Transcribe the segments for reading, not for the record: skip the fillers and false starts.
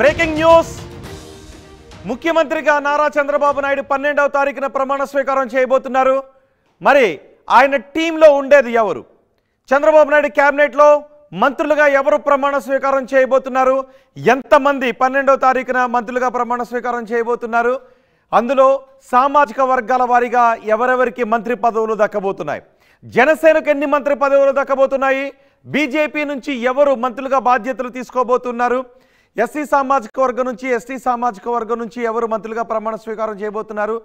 Breaking news ముఖ్యమంత్రిగా నారా చంద్రబాబు నాయుడు 12వ తారీఖున ప్రమాణ స్వీకారం చేయబోతున్నారు. మరి ఆయన టీంలో ఉండేది ఎవరు? చంద్రబాబు నాయుడు క్యాబినెట్లో మంత్రులుగా ఎవరు ప్రమాణ స్వీకారం చేయబోతున్నారు? ఎంతమంది 12వ తారీఖున మంత్రులుగా ప్రమాణ స్వీకారం చేయబోతున్నారు? అందులో సామాజిక వర్గాల వారీగా ఎవరెవరికి మంత్రి పదవులు దక్కబోతున్నాయి? జనసేనకు ఎన్ని మంత్రి పదవులు దక్కబోతున్నాయి? బీజేపీ నుంచి ఎవరు మంత్రులుగా బాధ్యతలు తీసుకోబోతున్నారు? ఎస్సీ సామాజిక వర్గం నుంచి ఎస్టీ సామాజిక వర్గం నుంచి ఎవరు మంత్రులుగా ప్రమాణ స్వీకారం చేయబోతున్నారు?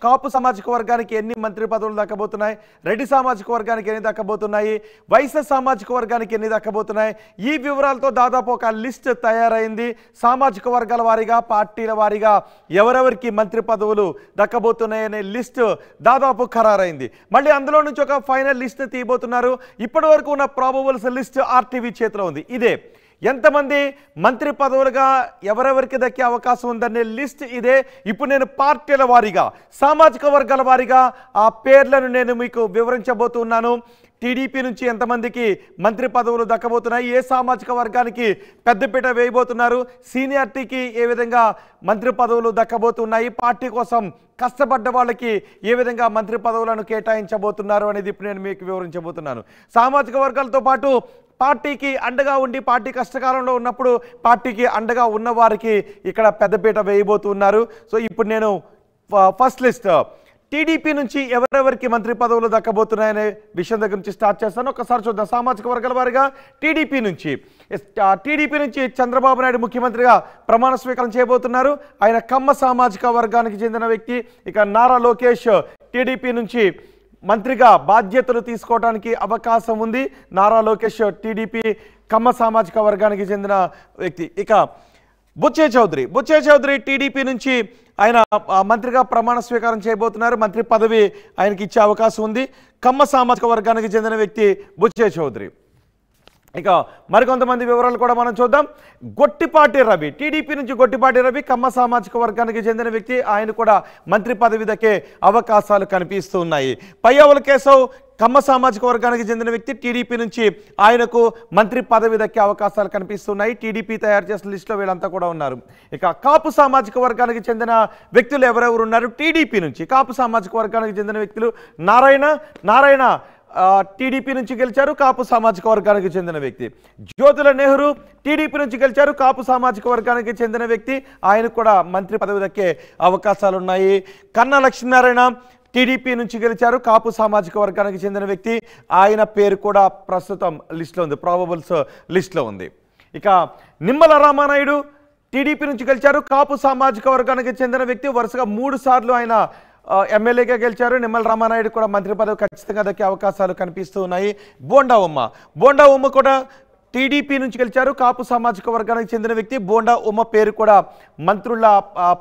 కాపు సామాజిక వర్గానికి ఎన్ని మంత్రి పదవులు దక్కబోతున్నాయి? రెడ్డి సామాజిక వర్గానికి ఎన్ని దక్కబోతున్నాయి? వైశ్య సామాజిక వర్గానికి ఎన్ని దక్కబోతున్నాయి? ఈ వివరాలతో దాదాపు ఒక లిస్ట్ తయారైంది. సామాజిక వర్గాల వారీగా పార్టీల వారీగా ఎవరెవరికి మంత్రి పదవులు దక్కబోతున్నాయనే లిస్ట్ దాదాపు ఖరారైంది. మళ్ళీ అందులో నుంచి ఒక ఫైనల్ లిస్ట్ తీయబోతున్నారు. ఇప్పటి వరకు ఉన్న ప్రాబబుల్స్ లిస్ట్ ఆర్టీవీ చేతిలో ఉంది. ఇదే ఎంతమంది మంత్రి పదవులుగా ఎవరెవరికి దక్కే అవకాశం ఉందనే లిస్ట్ ఇదే. ఇప్పుడు నేను పార్టీల వారీగా సామాజిక వర్గాల వారీగా ఆ పేర్లను నేను మీకు వివరించబోతున్నాను. టీడీపీ నుంచి ఎంతమందికి మంత్రి పదవులు దక్కబోతున్నాయి? ఏ సామాజిక వర్గానికి పెద్దపీట వేయబోతున్నారు? సీనియారిటీకి ఏ విధంగా మంత్రి పదవులు దక్కబోతున్నాయి? పార్టీ కోసం కష్టపడ్డ వాళ్ళకి ఏ విధంగా మంత్రి పదవులను కేటాయించబోతున్నారు అనేది ఇప్పుడు నేను మీకు వివరించబోతున్నాను. సామాజిక వర్గాలతో పాటు పార్టీకి అండగా ఉండి పార్టీ కష్టకాలంలో ఉన్నప్పుడు పార్టీకి అండగా ఉన్న వారికి ఇక్కడ పెద్దపీట వేయబోతున్నారు. సో ఇప్పుడు నేను ఫస్ట్ లిస్ట్ టీడీపీ నుంచి ఎవరెవరికి మంత్రి పదవులు దక్కబోతున్నాయనే విషయం దగ్గర నుంచి స్టార్ట్ చేస్తాను. ఒకసారి చూద్దాం. సామాజిక వర్గాల వారిగా టీడీపీ నుంచి చంద్రబాబు నాయుడు ముఖ్యమంత్రిగా ప్రమాణ స్వీకారం చేయబోతున్నారు. ఆయన కమ్మ సామాజిక వర్గానికి చెందిన వ్యక్తి. ఇక నారా లోకేష్ టీడీపీ నుంచి మంత్రిగా బాధ్యతలు తీసుకోవడానికి అవకాశం ఉంది. నారా లోకేష్ టీడీపీ కమ్మ సామాజిక వర్గానికి చెందిన వ్యక్తి. ఇక బుచ్చే చౌదరి టీడీపీ నుంచి ఆయన మంత్రిగా ప్రమాణ స్వీకారం చేయబోతున్నారు. మంత్రి పదవి ఆయనకి ఇచ్చే అవకాశం ఉంది. కమ్మ సామాజిక వర్గానికి చెందిన వ్యక్తి బుచ్చే చౌదరి. ఇక మరికొంతమంది వివరాలు కూడా మనం చూద్దాం. గొట్టిపాటి రవి టీడీపీ నుంచి గొట్టిపాటి రవి కమ్మ సామాజిక వర్గానికి చెందిన వ్యక్తి. ఆయన కూడా మంత్రి పదవి దక్కే అవకాశాలు కనిపిస్తూ ఉన్నాయి. పయ్యావుల కేశవ్ కమ్మ సామాజిక వర్గానికి చెందిన వ్యక్తి. టీడీపీ నుంచి ఆయనకు మంత్రి పదవి దక్కే అవకాశాలు కనిపిస్తున్నాయి. టీడీపీ తయారు చేసిన లిస్టులో వీళ్ళంతా కూడా ఉన్నారు. ఇక కాపు సామాజిక వర్గానికి చెందిన వ్యక్తులు ఎవరెవరు ఉన్నారు? టీడీపీ నుంచి కాపు సామాజిక వర్గానికి చెందిన వ్యక్తులు నారాయణ టీడీపీ నుంచి గెలిచారు. కాపు సామాజిక వర్గానికి చెందిన వ్యక్తి. జ్యోతుల నెహ్రూ టీడీపీ నుంచి గెలిచారు. కాపు సామాజిక వర్గానికి చెందిన వ్యక్తి. ఆయన కూడా మంత్రి పదవి దక్కే అవకాశాలు ఉన్నాయి. కన్నా లక్ష్మీనారాయణ టీడీపీ నుంచి గెలిచారు. కాపు సామాజిక వర్గానికి చెందిన వ్యక్తి. ఆయన పేరు కూడా ప్రస్తుతం లిస్టులో ఉంది, ప్రాబబుల్స్ లిస్టులో ఉంది. ఇక నిమ్మల రామానాయుడు టీడీపీ నుంచి గెలిచారు. కాపు సామాజిక వర్గానికి చెందిన వ్యక్తి. వరుసగా 3 సార్లు ఆయన ఎమ్మెల్యేగా గెలిచారు. నిమ్మల రామానాయుడు కూడా మంత్రి పదవి ఖచ్చితంగా దక్కే అవకాశాలు కనిపిస్తూ ఉన్నాయి. బోండా ఉమ్మ కూడా టీడీపీ నుంచి గెలిచారు. కాపు సామాజిక వర్గానికి చెందిన వ్యక్తి. బోండా ఉమ్మ పేరు కూడా మంత్రుల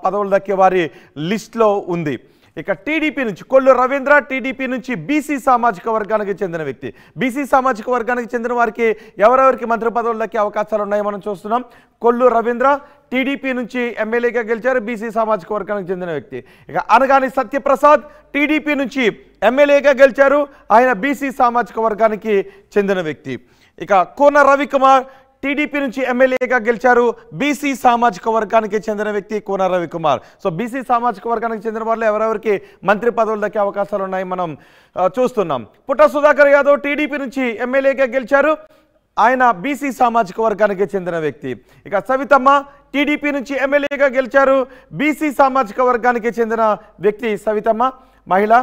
పదవులు దక్కే వారి లిస్టులో ఉంది. ఇక టీడీపీ నుంచి కొల్లు రవీంద్ర టీడీపీ నుంచి బీసీ సామాజిక వర్గానికి చెందిన వ్యక్తి. బీసీ సామాజిక వర్గానికి చెందిన వారికి ఎవరెవరికి మంత్రి పదవులు దక్కే అవకాశాలు ఉన్నాయో మనం చూస్తున్నాం. కొల్లు రవీంద్ర టీడీపీ నుంచి ఎమ్మెల్యేగా గెలిచారు. బీసీ సామాజిక వర్గానికి చెందిన వ్యక్తి. ఇక అనగాని సత్యప్రసాద్ టీడీపీ నుంచి ఎమ్మెల్యేగా గెలిచారు. ఆయన బీసీ సామాజిక వర్గానికి చెందిన వ్యక్తి. ఇక కోన రవికుమార్ టీడీపీ నుంచి ఎమ్మెల్యేగా గెలిచారు. బీసీ సామాజిక వర్గానికి చెందిన వ్యక్తి కోన రవికుమార్. సో బీసీ సామాజిక వర్గానికి చెందిన వాళ్ళు ఎవరెవరికి మంత్రి పదవులు దక్కే అవకాశాలు ఉన్నాయి మనం చూస్తున్నాం. పుట్ట సుధాకర్ యాదవ్ టీడీపీ నుంచి ఎమ్మెల్యేగా గెలిచారు. ఆయన బీసీ సామాజిక వర్గానికి చెందిన వ్యక్తి. ఇక సవితమ్మ టీడీపీ నుంచి ఎమ్మెల్యేగా గెలిచారు. బీసీ సామాజిక వర్గానికి చెందిన వ్యక్తి సవితమ్మ, మహిళ.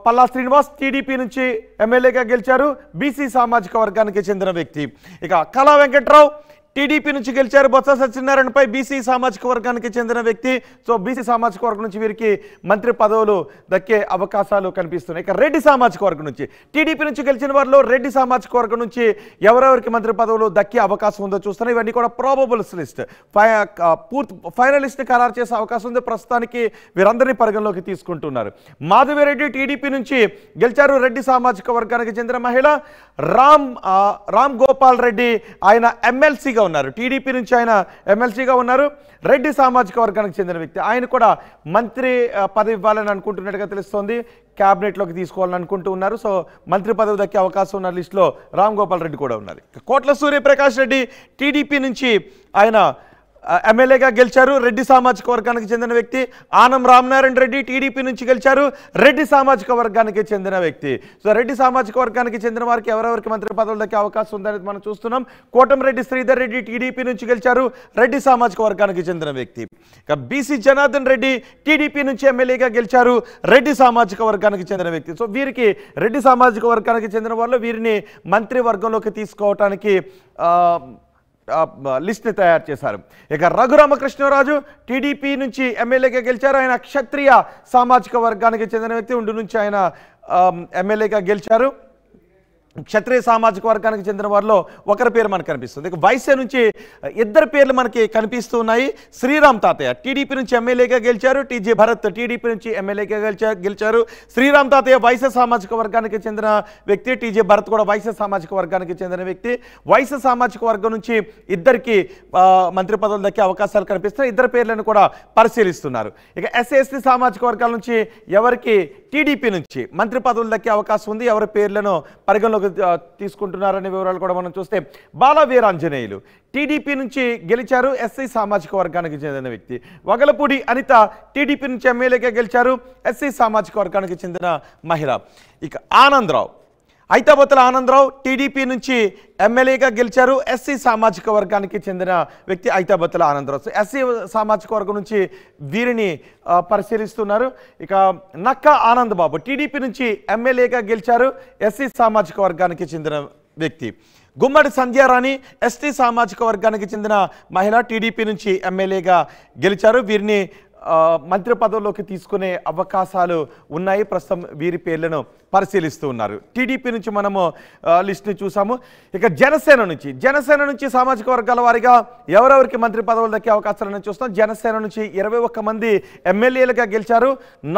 పల్లా శ్రీనివాస్ టీడీపీ నుంచి ఎమ్మెల్యేగా గెలిచారు. బీసీ సామాజిక వర్గానికి చెందిన వ్యక్తి. ఇక కళా వెంకట్రావు టీడీపీ నుంచి గెలిచారు. బొత్స సత్యనారాయణపై బీసీ సామాజిక వర్గానికి చెందిన వ్యక్తి. సో బీసీ సామాజిక వర్గం నుంచి వీరికి మంత్రి పదవులు దక్కే అవకాశాలు కనిపిస్తున్నాయి. ఇక రెడ్డి సామాజిక వర్గం నుంచి టీడీపీ నుంచి గెలిచిన వారిలో రెడ్డి సామాజిక వర్గం నుంచి ఎవరెవరికి మంత్రి పదవులు దక్కే అవకాశం ఉందో చూస్తున్నాయి. ఇవన్నీ కూడా ప్రాబబుల్స్ లిస్ట్. ఫైనల్ లిస్ట్ ఖరారు చేసే అవకాశం ఉంది. ప్రస్తుతానికి వీరందరినీ పరిగణలోకి తీసుకుంటున్నారు. మాధవిరెడ్డి టీడీపీ నుంచి గెలిచారు. రెడ్డి సామాజిక వర్గానికి చెందిన మహిళ. రామ్ గోపాల్ రెడ్డి ఆయన ఎమ్మెల్సీగా ఉన్నారు. టీడీపీ నుంచి ఆయన ఎమ్మెల్సీగా ఉన్నారు. రెడ్డి సామాజిక వర్గానికి చెందిన వ్యక్తి. ఆయన కూడా మంత్రి పదవి ఇవ్వాలని అనుకుంటున్నట్టుగా తెలుస్తోంది. క్యాబినెట్లోకి తీసుకోవాలని అనుకుంటూ ఉన్నారు. సో మంత్రి పదవి దక్కే అవకాశం ఉన్న లిస్టులో రామ్ గోపాల్ రెడ్డి కూడా ఉన్నారు. కోట్ల సూర్యప్రకాష్ రెడ్డి టీడీపీ నుంచి ఆయన ఎమ్మెల్యేగా గెలిచారు, రెడ్డి సామాజిక వర్గానికి చెందిన వ్యక్తి. ఆనం రామనారాయణ రెడ్డి టీడీపీ నుంచి గెలిచారు, రెడ్డి సామాజిక వర్గానికి చెందిన వ్యక్తి. సో రెడ్డి సామాజిక వర్గానికి చెందిన వారికి ఎవరెవరికి మంత్రి పదవులు దక్కే అవకాశం ఉందనేది మనం చూస్తున్నాం. కోటమిరెడ్డి శ్రీధర్ రెడ్డి టీడీపీ నుంచి గెలిచారు, రెడ్డి సామాజిక వర్గానికి చెందిన వ్యక్తి. ఇక బీసీ జనార్దన్ రెడ్డి టీడీపీ నుంచి ఎమ్మెల్యేగా గెలిచారు, రెడ్డి సామాజిక వర్గానికి చెందిన వ్యక్తి. సో వీరికి రెడ్డి సామాజిక వర్గానికి చెందిన వాళ్ళు వీరిని మంత్రి వర్గంలోకి తీసుకోవటానికి లిస్ట్ని తయారు చేశారు. ఇక రఘురామకృష్ణరాజు టీడీపీ నుంచి ఎమ్మెల్యేగా గెలిచారు. ఆయన క్షత్రియ సామాజిక వర్గానికి చెందిన వ్యక్తి. ఉండి నుంచి ఆయన ఎమ్మెల్యేగా గెలిచారు. క్షత్రియ సామాజిక వర్గానికి చెందిన వారిలో ఒకరి పేరు మనకు కనిపిస్తుంది. ఇక వైసే నుంచి ఇద్దరు పేర్లు మనకి కనిపిస్తూ ఉన్నాయి. శ్రీరామ్ తాతయ్య టీడీపీ నుంచి ఎమ్మెల్యేగా గెలిచారు, టీజీ భరత్ టీడీపీ నుంచి ఎమ్మెల్యేగా గెలిచారు. శ్రీరామ్ తాతయ్య వైసే సామాజిక వర్గానికి చెందిన వ్యక్తి, టీజీ భరత్ కూడా వైసే సామాజిక వర్గానికి చెందిన వ్యక్తి. వైసే సామాజిక వర్గం నుంచి ఇద్దరికి మంత్రి పదవులు దక్కే అవకాశాలు కనిపిస్తున్నాయి. ఇద్దరు పేర్లను కూడా పరిశీలిస్తున్నారు. ఇక ఎస్సీ సామాజిక వర్గాల నుంచి ఎవరికి టీడీపీ నుంచి మంత్రి పదవులు దక్కే అవకాశం ఉంది, ఎవరి పేర్లను పరిగణలోకి తీసుకుంటున్నారనే వివరాలు కూడా మనం చూస్తే, బాల వీరాంజనేయులు టీడీపీ నుంచి గెలిచారు, ఎస్సీ సామాజిక వర్గానికి చెందిన వ్యక్తి. వగలపూడి అనిత టీడీపీ నుంచి ఎమ్మెల్యేగా గెలిచారు, ఎస్సీ సామాజిక వర్గానికి చెందిన మహిళ. ఇక ఆనందరావు, ఐతాబత్తుల ఆనందరావు టీడీపీ నుంచి ఎమ్మెల్యేగా గెలిచారు, ఎస్సీ సామాజిక వర్గానికి చెందిన వ్యక్తి ఐతాబత్తుల ఆనందరావు. ఎస్సీ సామాజిక వర్గం నుంచి వీరిని పరిశీలిస్తున్నారు. ఇక నక్క ఆనంద్ బాబు టీడీపీ నుంచి ఎమ్మెల్యేగా గెలిచారు, ఎస్సీ సామాజిక వర్గానికి చెందిన వ్యక్తి. గుమ్మడి సంధ్యారాణి ఎస్టీ సామాజిక వర్గానికి చెందిన మహిళ, టీడీపీ నుంచి ఎమ్మెల్యేగా గెలిచారు. వీరిని మంత్రి పదవుల్లోకి తీసుకునే అవకాశాలు ఉన్నాయి. ప్రస్తుతం వీరి పేర్లను పరిశీలిస్తూ ఉన్నారు. టీడీపీ నుంచి మనము లిస్ట్ని చూసాము. ఇక జనసేన నుంచి సామాజిక వర్గాల వారిగా ఎవరెవరికి మంత్రి పదవులు దక్కే అవకాశాలను చూస్తాం. జనసేన నుంచి 21 మంది ఎమ్మెల్యేలుగా గెలిచారు.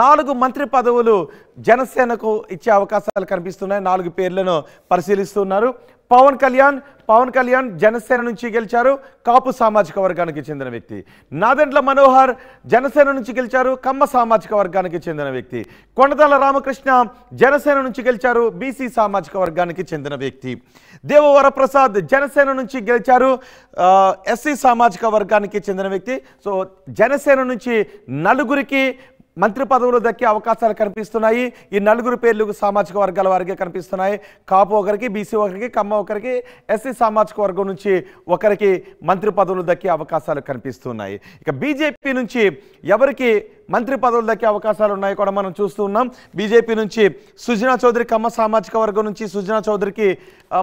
4 మంత్రి పదవులు జనసేనకు ఇచ్చే అవకాశాలు కనిపిస్తున్నాయి. 4 పేర్లను పరిశీలిస్తున్నారు. పవన్ కళ్యాణ్ జనసేన నుంచి గెలిచారు, కాపు సామాజిక వర్గానికి చెందిన వ్యక్తి. నాదెండ్ల మనోహర్ జనసేన నుంచి గెలిచారు, కమ్మ సామాజిక వర్గానికి చెందిన వ్యక్తి. కొండతాల రామకృష్ణ జనసేన నుంచి గెలిచారు, బీసీ సామాజిక వర్గానికి చెందిన వ్యక్తి. దేవవరప్రసాద్ జనసేన నుంచి గెలిచారు, ఎస్సీ సామాజిక వర్గానికి చెందిన వ్యక్తి. సో జనసేన నుంచి 4 మంత్రి పదవులు దక్కే అవకాశాలు కనిపిస్తున్నాయి. ఈ 4 పేర్లు సామాజిక వర్గాల వారికి కనిపిస్తున్నాయి. కాపు ఒకరికి, బీసీ ఒకరికి, కమ్మ ఒకరికి, ఎస్సీ సామాజిక వర్గం నుంచి ఒకరికి మంత్రి పదవులు దక్కే అవకాశాలు కనిపిస్తున్నాయి. ఇక బీజేపీ నుంచి ఎవరికి మంత్రి పదవులు దక్కే అవకాశాలు ఉన్నాయి కూడా మనం చూస్తూ ఉన్నాం. బీజేపీ నుంచి సుజనా చౌదరి, కమ్మ సామాజిక వర్గం నుంచి సుజనా చౌదరికి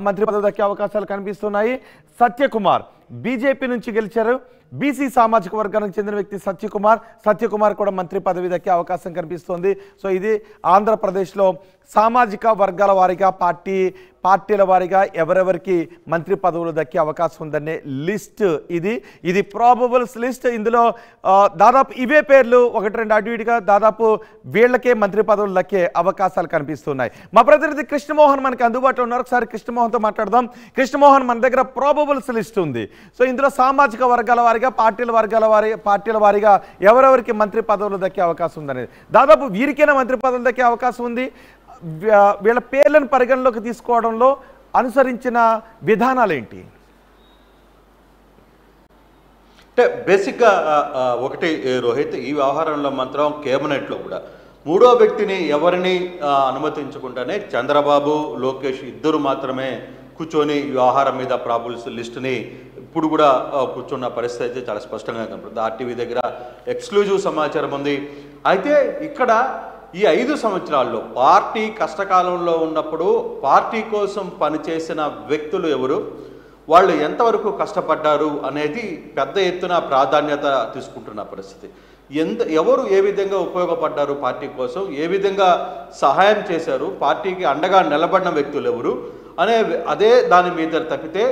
మంత్రి పదవులు దక్కే అవకాశాలు కనిపిస్తున్నాయి. సత్యకుమార్ బీజేపీ నుంచి గెలిచారు, బీసీ సామాజిక వర్గానికి చెందిన వ్యక్తి సత్యకుమార్ కూడా మంత్రి పదవి దక్కే అవకాశం కనిపిస్తోంది. సో ఇది ఆంధ్రప్రదేశ్లో సామాజిక వర్గాల వారిగా పార్టీల వారిగా ఎవరెవరికి మంత్రి పదవులు దక్కే అవకాశం ఉందనే లిస్ట్ ఇది ప్రాబబుల్స్ లిస్ట్. ఇందులో దాదాపు ఇవే పేర్లు 1-2 అటు ఇటుగా దాదాపు వీళ్ళకే మంత్రి పదవులు దక్కే అవకాశాలు కనిపిస్తున్నాయి. మా ప్రతినిధి కృష్ణమోహన్ మనకి అందుబాటులో ఉన్నారు. ఒకసారి కృష్ణమోహన్తో మాట్లాడదాం. కృష్ణమోహన్, మన దగ్గర ప్రాబబుల్స్ లిస్ట్ ఉంది. సో ఇందులో సామాజిక వర్గాల వారిగా పార్టీల వారిగా ఎవరెవరికి మంత్రి పదవులు దక్కే అవకాశం ఉందనేది, దాదాపు వీరికైనా మంత్రి పదవులు దక్కే అవకాశం ఉంది. వీళ్ళ పేర్లను పరిగణలోకి తీసుకోవడంలో అనుసరించిన విధానాలు ఏంటి? అంటే బేసిక్గా ఒకటి రోహిత్, ఈ వ్యవహారంలో మాత్రం కేబినెట్లో కూడా 3వ వ్యక్తిని ఎవరిని అనుమతించకుండానే చంద్రబాబు, లోకేష్ ఇద్దరు మాత్రమే కూర్చొని ఈ వ్యవహారం మీద ప్రాబుల్స్ లిస్టుని ఇప్పుడు కూడా కూర్చున్న పరిస్థితి అయితే చాలా స్పష్టంగా కనపడుతుంది. ఆర్టీవీ దగ్గర ఎక్స్క్లూజివ్ సమాచారం ఉంది. అయితే ఇక్కడ ఈ 5 సంవత్సరాల్లో పార్టీ కష్టకాలంలో ఉన్నప్పుడు పార్టీ కోసం పనిచేసిన వ్యక్తులు ఎవరు, వాళ్ళు ఎంతవరకు కష్టపడ్డారు అనేది పెద్ద ఎత్తున ప్రాధాన్యత తీసుకుంటున్న పరిస్థితి. ఎవరు ఏ విధంగా ఉపయోగపడ్డారు పార్టీ కోసం, ఏ విధంగా సహాయం చేశారు, పార్టీకి అండగా నిలబడిన వ్యక్తులు ఎవరు అదే దాని మీద తప్పితే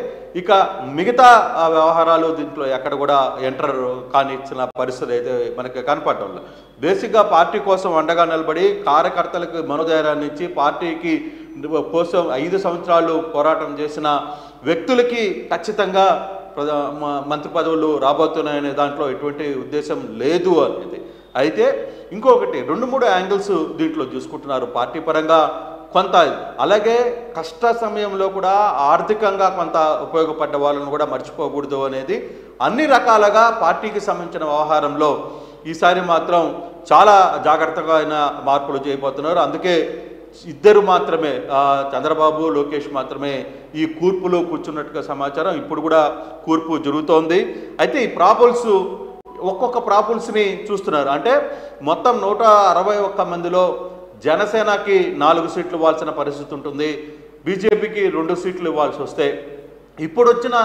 ఇక మిగతా వ్యవహారాలు దీంట్లో ఎక్కడ కూడా ఎంటర్ కానిచ్చిన పరిస్థితి అయితే మనకి కనపడటం లేదు. బేసిక్గా పార్టీ కోసం అండగా నిలబడి కార్యకర్తలకు మనోధైర్యాన్ని ఇచ్చి పార్టీకి కోసం 5 సంవత్సరాలు పోరాటం చేసిన వ్యక్తులకి ఖచ్చితంగా మంత్రి పదవులు రాబోతున్నాయనే దాంట్లో ఎటువంటి ఉద్దేశం లేదు అనేది. అయితే ఇంకొకటి 2-3 యాంగిల్స్ దీంట్లో చూసుకుంటున్నారు. పార్టీ పరంగా కొంత అలాగే కష్ట సమయంలో కూడా ఆర్థికంగా కొంత ఉపయోగపడ్డ వాళ్ళను కూడా మర్చిపోకూడదు అనేది అన్ని రకాలుగా పార్టీకి సంబంధించిన వ్యవహారంలో ఈసారి మాత్రం చాలా జాగ్రత్తగా అయిన మార్పులు చేయబోతున్నారు. అందుకే ఇద్దరు మాత్రమే చంద్రబాబు లోకేష్ మాత్రమే ఈ కూర్పులో కూర్చున్నట్టుగా సమాచారం. ఇప్పుడు కూడా కూర్పు జరుగుతోంది. అయితే ఈ ప్రాపుల్స్ ఒక్కొక్క ప్రాపుల్స్ని చూస్తున్నారు. అంటే మొత్తం 161 మందిలో జనసేనకి 4 సీట్లు ఇవ్వాల్సిన పరిస్థితి ఉంటుంది, బీజేపీకి 2 సీట్లు ఇవ్వాల్సి వస్తే ఇప్పుడు వచ్చిన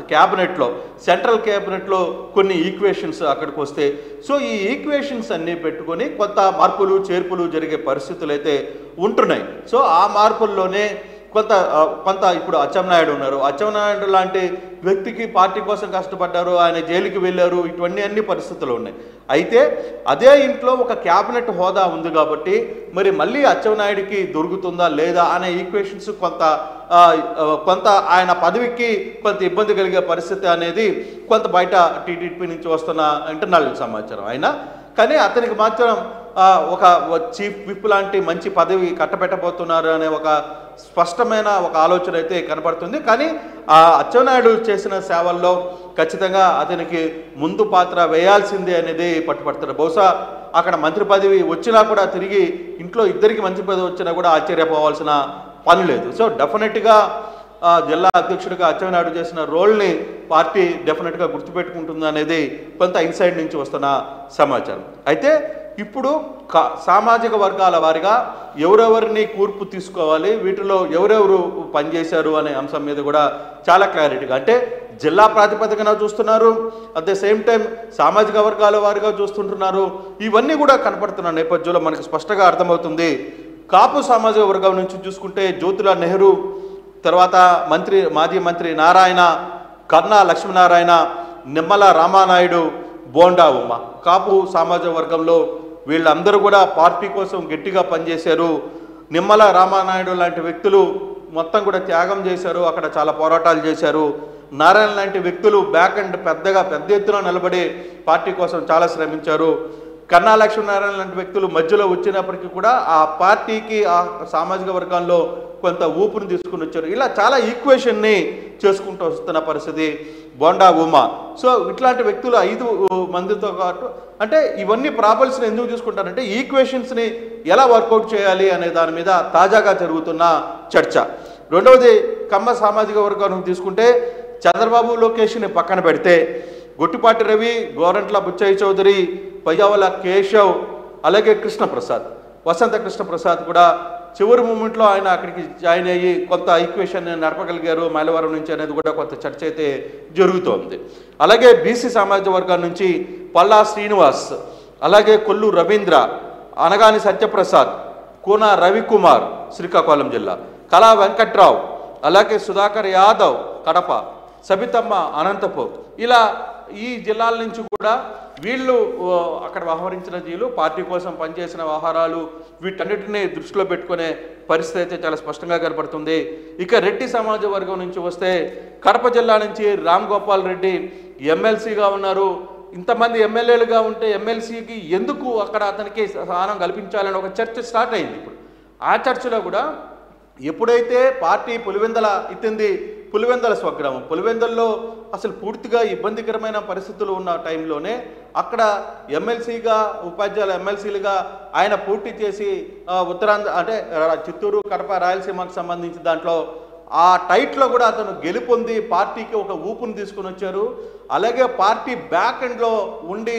క్యాబినెట్లో సెంట్రల్ క్యాబినెట్లో కొన్ని ఈక్వేషన్స్ అక్కడికి వస్తే సో ఈ ఈక్వేషన్స్ అన్నీ పెట్టుకొని కొంత మార్పులు చేర్పులు జరిగే పరిస్థితులు అయితే ఉంటున్నాయి. సో ఆ మార్పుల్లోనే కొంత ఇప్పుడు అచ్చెన్నాయుడు ఉన్నారు. అచ్చెన్నాయుడు లాంటి వ్యక్తికి పార్టీ కోసం కష్టపడ్డారు, ఆయన జైలుకి వెళ్ళారు, ఇటువంటి అన్ని పరిస్థితులు ఉన్నాయి. అయితే అదే ఇంట్లో ఒక క్యాబినెట్ హోదా ఉంది కాబట్టి మరి మళ్ళీ అచ్చెన్నాయుడికి దొరుకుతుందా లేదా అనే ఈక్వేషన్స్ కొంత ఆయన పదవికి కొంత ఇబ్బంది కలిగే పరిస్థితి అనేది కొంత బయట టీడీపీ నుంచి వస్తున్న ఇంటర్నల్ సమాచారం అయినా కానీ అతనికి మాత్రం ఒక చీఫ్ విప్ లాంటి మంచి పదవి కట్టబెట్టబోతున్నారు అనే ఒక స్పష్టమైన ఒక ఆలోచన అయితే కనబడుతుంది. కానీ ఆ అచ్చెన్నాయుడు చేసిన సేవల్లో ఖచ్చితంగా అతనికి ముందు పాత్ర వేయాల్సిందే అనేది పట్టుపడుతున్నారు. బహుశా అక్కడ మంత్రి పదవి వచ్చినా కూడా తిరిగి ఇంట్లో ఇద్దరికి మంత్రి పదవి వచ్చినా కూడా ఆశ్చర్యపోవాల్సిన పని లేదు. సో డెఫినెట్గా జిల్లా అధ్యక్షుడిగా అచ్చెన్నాయుడు చేసిన రోల్ని పార్టీ డెఫినెట్గా గుర్తుపెట్టుకుంటుంది అనేది కొంత ఇన్సైడ్ నుంచి వస్తున్న సమాచారం. అయితే ఇప్పుడు సామాజిక వర్గాల వారిగా ఎవరెవరిని కూర్పు తీసుకోవాలి, వీటిలో ఎవరెవరు పనిచేశారు అనే అంశం మీద కూడా చాలా క్లారిటీగా అంటే జిల్లా ప్రాతిపదికన చూస్తున్నారు, అట్ ద సేమ్ టైం సామాజిక వర్గాల వారిగా చూస్తుంటున్నారు. ఇవన్నీ కూడా కనపడుతున్న నేపథ్యంలో మనకు స్పష్టంగా అర్థమవుతుంది. కాపు సామాజిక వర్గం నుంచి చూసుకుంటే జ్యోతిలాల్ నెహ్రూ, తర్వాత మాజీ మంత్రి నారాయణ, కర్ణా లక్ష్మీనారాయణ, నిమ్మల రామానాయుడు, బోండా ఉమ్మ, కాపు సామాజిక వర్గంలో వీళ్ళందరూ కూడా పార్టీ కోసం గట్టిగా పనిచేశారు. నిమ్మల రామానాయుడు లాంటి వ్యక్తులు మొత్తం కూడా త్యాగం చేశారు, అక్కడ చాలా పోరాటాలు చేశారు. నారాయణ లాంటి వ్యక్తులు బ్యాక్ అండ్ పెద్ద ఎత్తున నిలబడి పార్టీ కోసం చాలా శ్రమించారు. కన్నా లక్ష్మీనారాయణ లాంటి వ్యక్తులు మధ్యలో వచ్చినప్పటికీ కూడా ఆ పార్టీకి ఆ సామాజిక వర్గాల్లో కొంత ఊపుని తీసుకుని వచ్చారు. ఇలా చాలా ఈక్వేషన్ని చేసుకుంటూ వస్తున్న పరిస్థితి బోండా ఉమా. సో ఇట్లాంటి వ్యక్తులు 5 మందితో పాటు అంటే ఇవన్నీ ప్రాబ్లమ్స్ని ఎందుకు తీసుకుంటారంటే ఈక్వేషన్స్ని ఎలా వర్కౌట్ చేయాలి అనే దాని మీద తాజాగా జరుగుతున్న చర్చ. రెండవది కమ్మ సామాజిక వర్గాన్ని తీసుకుంటే చంద్రబాబు లోకేష్ని పక్కన పెడితే గొట్టిపాటి రవి, గోరంట్ల బుచ్చయ్య చౌదరి, పయ్యావల కేశవ్, అలాగే కృష్ణప్రసాద్, వసంత కృష్ణప్రసాద్ కూడా చివరి మూమెంట్లో ఆయన అక్కడికి జాయిన్ అయ్యి కొంత ఈక్వేషన్ నడపగలిగారు మైలవరం నుంచి అనేది కూడా కొంత చర్చ అయితే జరుగుతోంది. అలాగే బీసీ సామాజిక వర్గం నుంచి పల్లా శ్రీనివాస్, అలాగే కొల్లు రవీంద్ర, అనగాని సత్యప్రసాద్, కూన రవికుమార్ శ్రీకాకుళం జిల్లా, కళా వెంకట్రావు, అలాగే సుధాకర్ యాదవ్ కడప, సబితమ్మ అనంతపూర్, ఇలా ఈ జిల్లాల నుంచి కూడా వీళ్ళు అక్కడ వ్యవహరించిన జీలు పార్టీ కోసం పనిచేసిన వ్యవహారాలు వీటన్నిటిని దృష్టిలో పెట్టుకునే పరిస్థితి అయితే చాలా స్పష్టంగా కనపడుతుంది. ఇక రెడ్డి సమాజ వర్గం నుంచి వస్తే కడప జిల్లా నుంచి రామ్ గోపాల్ రెడ్డి ఎమ్మెల్సీగా ఉన్నారు. ఇంతమంది ఎమ్మెల్యేలుగా ఉంటే ఎమ్మెల్సీకి ఎందుకు అక్కడ అతనికి స్థానం కల్పించాలని ఒక చర్చ స్టార్ట్ అయింది. ఇప్పుడు ఆ చర్చలో కూడా ఎప్పుడైతే పార్టీ పులివెందల ఎత్తింది, పులివెందల స్వగ్రామం, పులివెందల్లో అసలు పూర్తిగా ఇబ్బందికరమైన పరిస్థితులు ఉన్న టైంలోనే అక్కడ ఎమ్మెల్సీగా ఉపాధ్యాయుల ఎమ్మెల్సీలుగా ఆయన పోటీ చేసి ఉత్తరాంధ్ర అంటే చిత్తూరు, కడప, రాయలసీమకు సంబంధించి దాంట్లో ఆ టైట్లో కూడా అతను గెలుపొంది పార్టీకి ఒక ఊపును తీసుకుని వచ్చారు. అలాగే పార్టీ బ్యాక్ ఎండ్లో ఉండి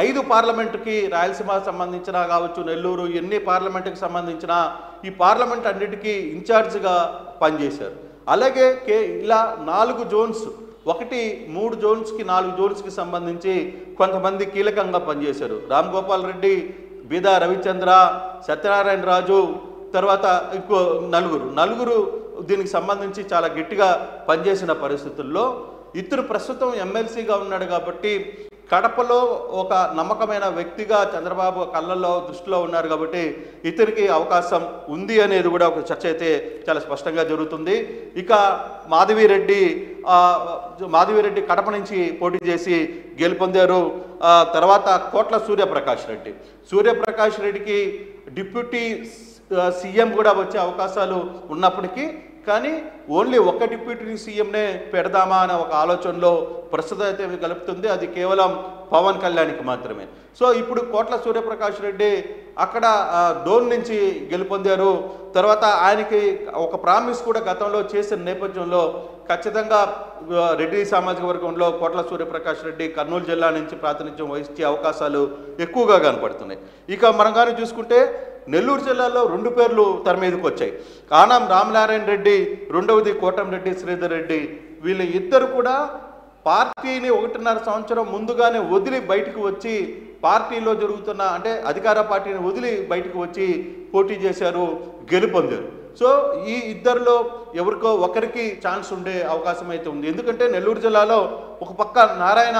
5 పార్లమెంటుకి రాయలసీమకు సంబంధించిన కావచ్చు, నెల్లూరు, ఎన్ని పార్లమెంటుకి సంబంధించిన ఈ పార్లమెంట్ అన్నిటికీ ఇన్ఛార్జ్గా పనిచేశారు. అలాగే ఇలా 4 జోన్స్, 3 జోన్స్కి 4 జోన్స్కి సంబంధించి కొంతమంది కీలకంగా పనిచేశారు. రామ్ గోపాల్ రెడ్డి, బీదా రవిచంద్ర, సత్యనారాయణ రాజు, తర్వాత ఇంకో నలుగురు దీనికి సంబంధించి చాలా గట్టిగా పనిచేసిన పరిస్థితుల్లో ఇతను ప్రస్తుతం ఎమ్మెల్సీగా ఉన్నాడు కాబట్టి కడపలో ఒక నమ్మకమైన వ్యక్తిగా చంద్రబాబు కళ్ళల్లో దృష్టిలో ఉన్నారు కాబట్టి ఇతనికి అవకాశం ఉంది అనేది కూడా ఒక చర్చ అయితే చాలా స్పష్టంగా జరుగుతుంది. ఇక మాధవిరెడ్డి కడప నుంచి పోటీ చేసి గెలుపొందారు. తర్వాత కోట్ల సూర్యప్రకాష్ రెడ్డికి డిప్యూటీ సీఎం కూడా వచ్చే అవకాశాలు ఉన్నప్పటికీ కానీ ఓన్లీ ఒక్క డిప్యూటీ సీఎంనే పెడదామా అనే ఒక ఆలోచనలో ప్రస్తుతం అయితే కలుపుతుంది. అది కేవలం పవన్ కళ్యాణ్కి మాత్రమే. సో ఇప్పుడు కోట్ల సూర్యప్రకాష్ రెడ్డి అక్కడ డోన్ నుంచి గెలుపొందారు. తర్వాత ఆయనకి ఒక ప్రామిస్ కూడా గతంలో చేసిన నేపథ్యంలో ఖచ్చితంగా రెడ్డి సామాజిక వర్గంలో కోట్ల సూర్యప్రకాష్ రెడ్డి కర్నూలు జిల్లా నుంచి ప్రాతినిధ్యం వహించే అవకాశాలు ఎక్కువగా కనపడుతున్నాయి. ఇక మనం కానీ చూసుకుంటే నెల్లూరు జిల్లాలో 2 పేర్లు తెర మీదకి వచ్చాయి. ఆనం రామనారాయణ రెడ్డి, రెండవది కోటంరెడ్డి శ్రీధర్ రెడ్డి. వీళ్ళ ఇద్దరు కూడా పార్టీని 1.5 సంవత్సరం ముందుగానే వదిలి బయటకు వచ్చి పార్టీలో జరుగుతున్న అంటే అధికార పార్టీని వదిలి బయటకు వచ్చి పోటీ చేశారు, గెలుపొందారు. సో ఈ ఇద్దరిలో ఎవరికో ఒకరికి ఛాన్స్ ఉండే అవకాశం అయితే ఉంది. ఎందుకంటే నెల్లూరు జిల్లాలో ఒక పక్క నారాయణ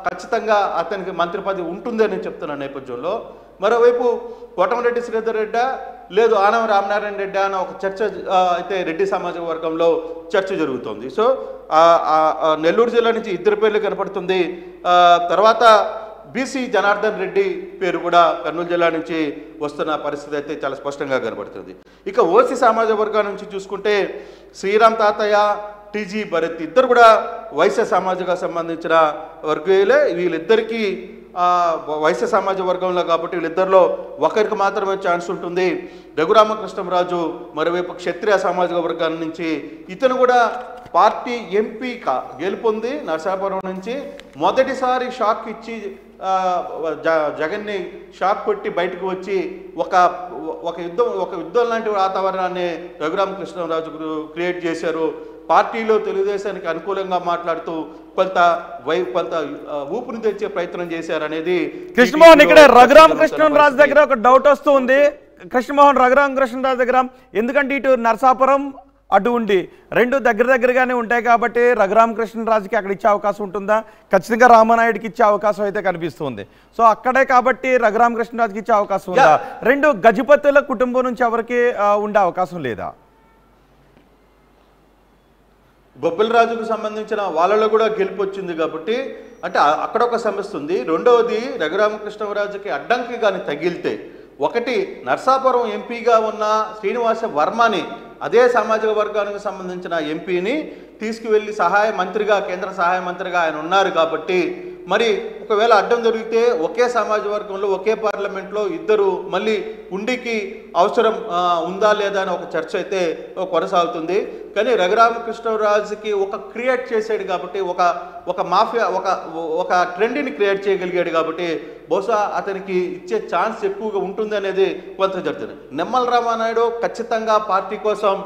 ఖచ్చితంగా అతనికి మంత్రి పదవి ఉంటుందని చెప్తున్న నేపథ్యంలో, మరోవైపు కోటంరెడ్డి శ్రీధర్ రెడ్డి లేదు ఆనం రామనారాయణ రెడ్డి అన్న ఒక చర్చ అయితే రెడ్డి సామాజిక వర్గంలో చర్చ జరుగుతోంది. సో నెల్లూరు జిల్లా నుంచి ఇద్దరు పేర్లు కనపడుతుంది. తర్వాత బీసీ జనార్దన్ రెడ్డి పేరు కూడా కర్నూలు జిల్లా నుంచి వస్తున్న పరిస్థితి అయితే చాలా స్పష్టంగా కనబడుతుంది. ఇక ఓసీ సామాజిక వర్గం నుంచి చూసుకుంటే శ్రీరామ్ తాతయ్య, టీజీ భరత్ ఇద్దరు కూడా వైశ్య సామాజిక సంబంధించిన వర్గీయులే. వీళ్ళిద్దరికీ వైశ్య సమాజ వర్గంలో కాబట్టి వీళ్ళిద్దరిలో ఒకరికి మాత్రమే ఛాన్స్ ఉంటుంది. రఘురామకృష్ణరాజు మరోవైపు క్షత్రియ సామాజిక వర్గాల నుంచి ఇతను కూడా పార్టీ ఎంపీగా గెలుపొంది నరసాపురం నుంచి మొదటిసారి షాక్ ఇచ్చి జగన్ని షాక్ కొట్టి బయటకు వచ్చి ఒక యుద్ధం లాంటి వాతావరణాన్ని రఘురామకృష్ణరాజు క్రియేట్ చేశారు. పార్టీలో తెలుగుదేశానికి అనుకూలంగా మాట్లాడుతూ కొంత ఊపిరి తెచ్చే ప్రయత్నం చేశారనేది కృష్ణమోహన్. ఇక్కడ రఘురామకృష్ణరాజు దగ్గర ఒక డౌట్ వస్తూ ఉంది. కృష్ణమోహన్ రఘురామకృష్ణరాజు దగ్గర ఎందుకంటే ఇటు నరసాపురం అటు ఉండి రెండు దగ్గరగానే ఉంటాయి కాబట్టి రఘురామకృష్ణరాజుకి అక్కడ ఇచ్చే అవకాశం ఉంటుందా? ఖచ్చితంగా రామానాయుడికి ఇచ్చే అవకాశం అయితే కనిపిస్తుంది. సో అక్కడే కాబట్టి రఘురామకృష్ణరాజుకి ఇచ్చే అవకాశం ఉందా? రెండు గజపతుల కుటుంబం నుంచి ఎవరికి ఉండే అవకాశం లేదా? బొబ్బిలరాజుకు సంబంధించిన వాళ్ళలో కూడా గెలుపు వచ్చింది కాబట్టి అంటే అక్కడ ఒక సమస్య ఉంది. రెండవది రఘురామకృష్ణరాజుకి అడ్డంకి కానీ తగిలితే ఒకటి నర్సాపురం ఎంపీగా ఉన్న శ్రీనివాస వర్మని అదే సామాజిక వర్గానికి సంబంధించిన ఎంపీని తీసుకువెళ్ళి కేంద్ర సహాయ మంత్రిగా ఆయన ఉన్నారు కాబట్టి మరి ఒకవేళ అడ్డం జరిగితే ఒకే సామాజిక వర్గంలో ఒకే పార్లమెంట్లో ఇద్దరు మళ్ళీ ఉండికి అవసరం ఉందా లేదా అని ఒక చర్చ అయితే కొనసాగుతుంది. కానీ రఘురామకృష్ణరాజుకి ఒక క్రియేట్ చేసాడు కాబట్టి ఒక మాఫియా ఒక ట్రెండ్ని క్రియేట్ చేయగలిగాడు కాబట్టి బహుశా అతనికి ఇచ్చే ఛాన్స్ ఎక్కువగా ఉంటుంది అనేది కొంత జరుగుతుంది. నిమ్మల రామానాయుడు ఖచ్చితంగా పార్టీ కోసం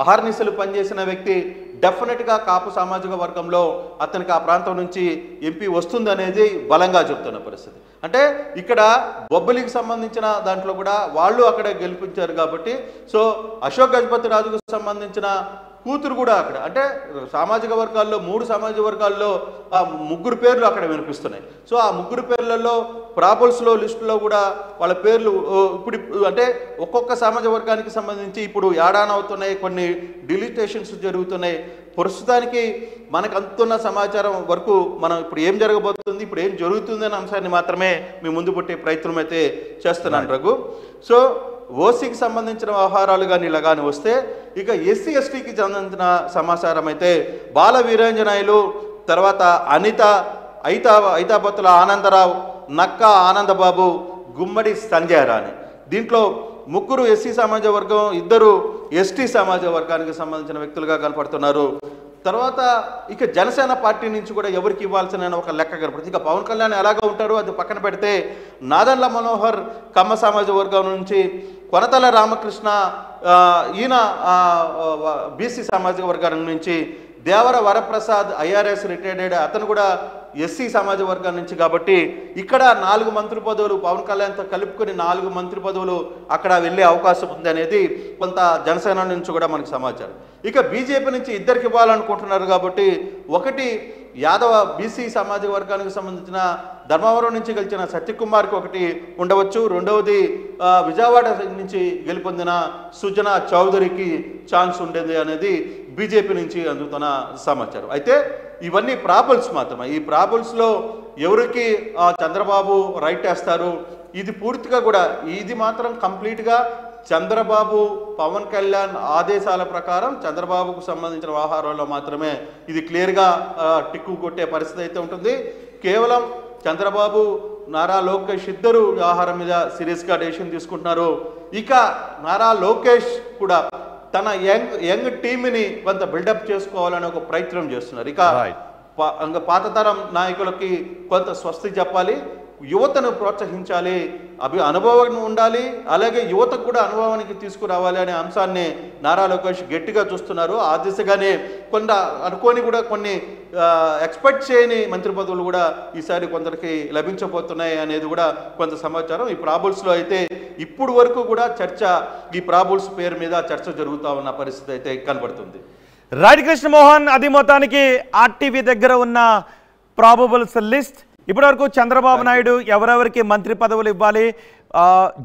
అహర్నిశలు పనిచేసిన వ్యక్తి. డెఫినెట్గా కాపు సామాజిక వర్గంలో అతనికి ఆ ప్రాంతం నుంచి ఎంపీ వస్తుందనేది బలంగా చెప్తున్న పరిస్థితి. అంటే ఇక్కడ బొబ్బలికి సంబంధించిన దాంట్లో కూడా వాళ్ళు అక్కడే గెలిపించారు కాబట్టి సో అశోక్ గజపతి రాజుకు సంబంధించిన కూతురు కూడా అక్కడ అంటే సామాజిక వర్గాల్లో 3 సామాజిక వర్గాల్లో 3 పేర్లు అక్కడ వినిపిస్తున్నాయి. సో ఆ 3 పేర్లలో ప్రాబుల్స్లో లిస్టులో కూడా వాళ్ళ పేర్లు ఇప్పుడు అంటే ఒక్కొక్క సామాజిక వర్గానికి సంబంధించి ఇప్పుడు యాడాన్ అవుతున్నాయి, కొన్ని డిలీటేషన్స్ జరుగుతున్నాయి. ప్రస్తుతానికి మనకు అందుతున్న సమాచారం వరకు మనం ఇప్పుడు ఏం జరగబోతుంది, ఇప్పుడు ఏం జరుగుతుంది అనే అంశాన్ని మాత్రమే మీ ముందు పెట్టే ప్రయత్నం అయితే చేస్తున్నాను రఘు. సో ఓసీకి సంబంధించిన వ్యవహారాలు కానీ ఇలా కానీ వస్తే ఇక ఎస్సీ ఎస్టీకి సంబంధించిన సమాచారం అయితే బాల వీరాంజనాయులు, తర్వాత ఐతాపత్తుల ఆనందరావు, నక్క ఆనందబాబు, గుమ్మడి సంజయ్ రాణి. దీంట్లో 3 ఎస్సీ సామాజిక వర్గం, 2 ఎస్టీ సామాజిక వర్గానికి సంబంధించిన వ్యక్తులుగా కనపడుతున్నారు. తర్వాత ఇక జనసేన పార్టీ నుంచి కూడా ఎవరికి ఇవ్వాల్సిన ఒక లెక్క కనపడుతుంది. ఇక పవన్ కళ్యాణ్ ఎలాగో ఉంటారో అది పక్కన పెడితే నాదెండ్ల మనోహర్ కమ్మ సామాజిక వర్గం నుంచి, కొనతల రామకృష్ణ ఈయన బీసీ సామాజిక వర్గం నుంచి, దేవర వరప్రసాద్ ఐఆర్ఎస్ రిటైర్డ్ అతను కూడా ఎస్సీ సామాజిక వర్గం నుంచి. కాబట్టి ఇక్కడ 4 మంత్రి పదవులు పవన్ కళ్యాణ్తో కలుపుకొని 4 మంత్రి పదవులు అక్కడ వెళ్ళే అవకాశం ఉంది అనేది కొంత జనసేన నుంచి కూడా మనకు సమాచారం. ఇక బీజేపీ నుంచి 2కి ఇవ్వాలనుకుంటున్నారు కాబట్టి ఒకటి యాదవ బీసీ సామాజిక వర్గానికి సంబంధించిన ధర్మవరం నుంచి గెలిచిన సత్యకుమార్కి ఒకటి ఉండవచ్చు. రెండవది విజయవాడ నుంచి గెలుపొందిన సుజనా చౌదరికి ఛాన్స్ ఉండేది అనేది బీజేపీ నుంచి అందుతున్న సమాచారం. అయితే ఇవన్నీ ప్రాబుల్స్ మాత్రమే. ఈ ప్రాబుల్స్లో ఎవరికి చంద్రబాబు రైట్ వేస్తారు ఇది పూర్తిగా కూడా ఇది మాత్రం కంప్లీట్గా చంద్రబాబు పవన్ కళ్యాణ్ ఆదేశాల ప్రకారం చంద్రబాబుకు సంబంధించిన వ్యవహారంలో మాత్రమే ఇది క్లియర్గా టిక్కు కొట్టే పరిస్థితి అయితే ఉంటుంది. కేవలం చంద్రబాబు నారా లోకేష్ ఇద్దరు వ్యవహారం మీద సీరియస్గా డెసిషన్ తీసుకుంటున్నారు. ఇక నారా లోకేష్ కూడా తన యంగ్ టీంని కొంత బిల్డప్ చేసుకోవాలని ఒక ప్రయత్నం చేస్తున్నారు. ఇక పాత తరం నాయకులకి కొంత స్వస్తి చెప్పాలి, యువతను ప్రోత్సహించాలి, అనుభవం ఉండాలి, అలాగే యువతకు కూడా అనుభవానికి తీసుకురావాలి అనే అంశాన్ని నారా లోకేష్ గట్టిగా చూస్తున్నారు. ఆ దిశగానే కొంత అనుకోని కూడా కొన్ని ఎక్స్పెక్ట్ చేయని మంత్రి పదవులు కూడా ఈసారి కొందరికి లభించబోతున్నాయి అనేది కూడా కొంత సమాచారం. ఈ ప్రాబుల్స్లో అయితే ఇప్పుడు వరకు కూడా ఈ ప్రాబుల్స్ పేరు మీద చర్చ జరుగుతూ ఉన్న పరిస్థితి అయితే కనబడుతుంది. రైట్ కృష్ణమోహన్, అది మొత్తానికి ఆర్టీవీ దగ్గర ఉన్న ప్రాబబుల్స్ లిస్ట్. ఇప్పటివరకు చంద్రబాబు నాయుడు ఎవరెవరికి మంత్రి పదవులు ఇవ్వాలి,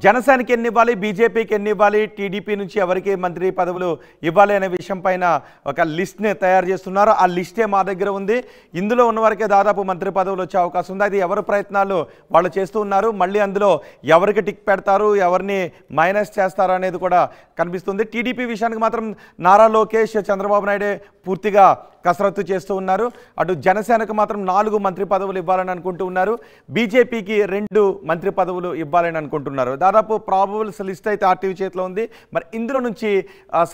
జనసేనకి ఎన్ని ఇవ్వాలి, బీజేపీకి ఎన్ని ఇవ్వాలి, టీడీపీ నుంచి ఎవరికి మంత్రి పదవులు ఇవ్వాలి అనే విషయం పైన ఒక లిస్ట్ని తయారు చేస్తున్నారు. ఆ లిస్టే మా దగ్గర ఉంది. ఇందులో ఉన్న వారికే దాదాపు మంత్రి పదవులు వచ్చే అవకాశం ఉంది. అది ఎవరి ప్రయత్నాలు వాళ్ళు చేస్తూ ఉన్నారు. మళ్ళీ అందులో ఎవరికి టిక్ పెడతారు, ఎవరిని మైనస్ చేస్తారు అనేది కూడా కనిపిస్తుంది. టీడీపీ విషయానికి మాత్రం నారా లోకేష్, చంద్రబాబు నాయుడే పూర్తిగా కసరత్తు చేస్తూ ఉన్నారు. అటు జనసేనకు మాత్రం 4 మంత్రి పదవులు ఇవ్వాలని అనుకుంటూ ఉన్నారు. బీజేపీకి 2 మంత్రి పదవులు ఇవ్వాలని అనుకుంటున్నారు. దాదాపు ప్రాబబుల్స్ లిస్ట్ అయితే ఆర్టీవీ చేతిలో ఉంది. మరి ఇందులో నుంచి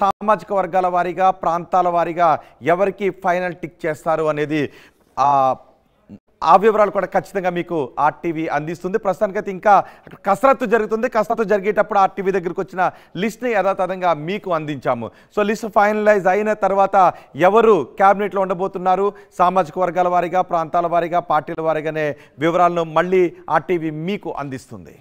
సామాజిక వర్గాల వారీగా, ప్రాంతాల వారీగా ఎవరికి ఫైనల్ టిక్ చేస్తారు అనేది ఆ వివరాలు కూడా ఖచ్చితంగా మీకు ఆర్టీవీ అందిస్తుంది. ప్రస్తుతానికైతే ఇంకా కసరత్తు జరుగుతుంది. కసరత్తు జరిగేటప్పుడు ఆర్టీవీ దగ్గరికి వచ్చిన లిస్ట్ని యథాతథంగా మీకు అందించాము. సో లిస్ట్ ఫైనలైజ్ అయిన తర్వాత ఎవరు క్యాబినెట్లో ఉండబోతున్నారు, సామాజిక వర్గాల వారీగా, ప్రాంతాల వారీగా, పార్టీల వారీగానే వివరాలను మళ్ళీ ఆర్టీవీ మీకు అందిస్తుంది.